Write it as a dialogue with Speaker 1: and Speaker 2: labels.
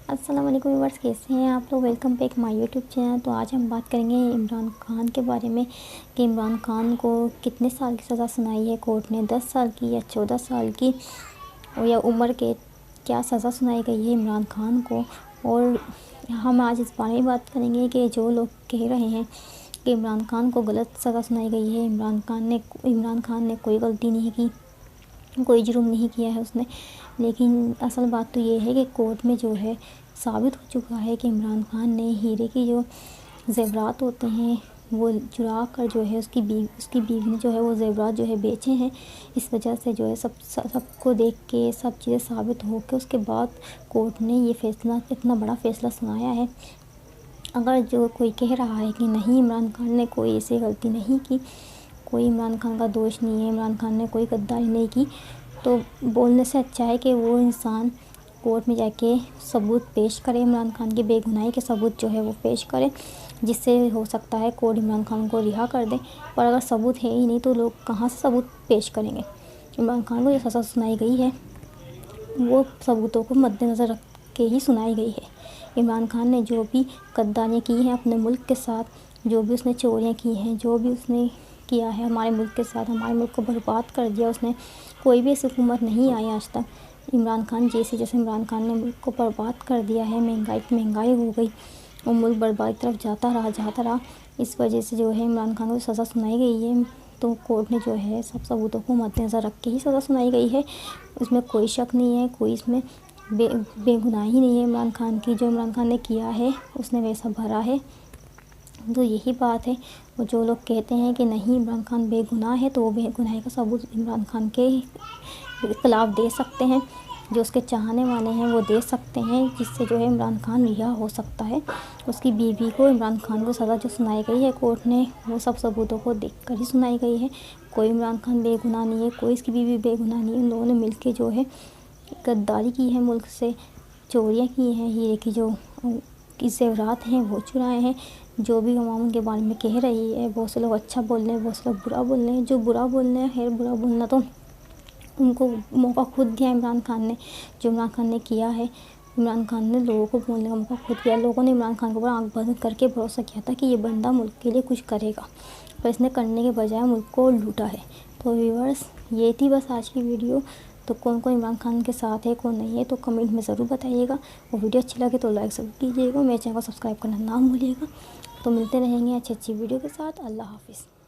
Speaker 1: अस्सलाम वालेकुम व्यूअर्स, कैसे हैं आप लोग। Welcome back my YouTube channel. तो आज हम बात करेंगे इमरान खान के बारे में कि इमरान खान को कितने साल की सज़ा सुनाई है कोर्ट ने, 10 साल की या 14 साल की या उम्र के क्या सज़ा सुनाई गई है इमरान खान को। और हम आज इस बारे में बात करेंगे कि जो लोग कह रहे हैं कि इमरान खान को गलत सज़ा सुनाई गई है, इमरान खान ने कोई गलती नहीं की, कोई जुर्म नहीं किया है उसने। लेकिन असल बात तो ये है कि कोर्ट में जो है साबित हो चुका है कि इमरान खान ने हीरे की जो ज़ेवरात होते हैं वो चुरा कर जो है उसकी बीवी ने जो है वो ज़ेवरात जो है बेचे हैं। इस वजह से जो है सबको देख के सब चीज़ें साबित हो के उसके बाद कोर्ट ने ये फ़ैसला, इतना बड़ा फ़ैसला सुनाया है। अगर जो कोई कह रहा है कि नहीं इमरान खान ने कोई ऐसी गलती नहीं की, कोई इमरान खान का दोष नहीं है, इमरान खान ने कोई गद्दारी नहीं की, तो बोलने से अच्छा है कि वो इंसान कोर्ट में जाके सबूत पेश करे, इमरान खान की बेगुनाही के सबूत जो है वो पेश करे, जिससे हो सकता है कोर्ट इमरान खान को रिहा कर दे। पर अगर सबूत है ही नहीं तो लोग कहाँ से सबूत पेश करेंगे। इमरान खान को जो सज़ा सुनाई गई है वो सबूतों को मद्देनज़र रख के ही सुनाई गई है। इमरान खान ने जो भी गद्दारियाँ की हैं अपने मुल्क के साथ, जो भी उसने चोरियाँ की हैं, जो भी उसने किया है हमारे मुल्क के साथ, हमारे मुल्क को बर्बाद कर दिया उसने। कोई भी ऐसी हुकूमत नहीं आई आज तक इमरान खान जैसे इमरान खान ने मुल्क को बर्बाद कर दिया है। महंगाई हो गई और मुल्क बर्बादी तरफ जाता रहा। इस वजह से जो है इमरान खान को सज़ा सुनाई गई है। तो कोर्ट ने जो है सब सबूतों को मद्देनज़र रख के ही सज़ा सुनाई गई है। इसमें कोई शक नहीं है, कोई इसमें बेगुनाही नहीं है इमरान खान की। जो इमरान खान ने किया है उसने वैसा भरा है। तो यही बात है। और जो लोग कहते हैं कि नहीं इमरान खान बेगुनाह है, तो वो बेगुनाही का सबूत इमरान खान के खिलाफ़ दे सकते हैं, जो उसके चाहने वाले हैं वो दे सकते हैं, जिससे जो है इमरान खान रिहा हो सकता है। उसकी बीवी को, इमरान खान को सज़ा जो सुनाई गई है कोर्ट ने वो सब सबूतों को देखकर ही सुनाई गई है। कोई इमरान खान बेगुनाह नहीं है, कोई इसकी बीवी बेगुनाह नहीं है। उन लोगों ने मिल के जो है गद्दारी की है, मुल्क से चोरियाँ की हैं, हीरे की जो ज़ेवरात हैं वो चुराए हैं। जो भी अवाम उनके बारे में कह रही है, बहुत से लोग अच्छा बोल रहे हैं, बहुत से लोग बुरा बोल रहे हैं। जो बुरा बोल रहे हैं, खैर बुरा बोलना तो उनको मौका खुद दिया इमरान खान ने। जो इमरान खान ने किया है, इमरान खान ने लोगों को बोलने का मौका खुद दिया। लोगों ने इमरान खान के ऊपर आँख बंद करके भरोसा किया था कि ये बंदा मुल्क के लिए कुछ करेगा, पर इसने करने के बजाय मुल्क को लूटा है। तो व्यूअर्स, ये थी बस आज की वीडियो। तो कौन कौन इमरान खान के साथ है, कौन नहीं है, तो कमेंट में ज़रूर बताइएगा। और वीडियो अच्छी लगे तो लाइक ज़रूर कीजिएगा। मेरे चैनल को सब्सक्राइब करना ना भूलिएगा। तो मिलते रहेंगे अच्छी वीडियो के साथ। अल्लाह हाफ़िज़।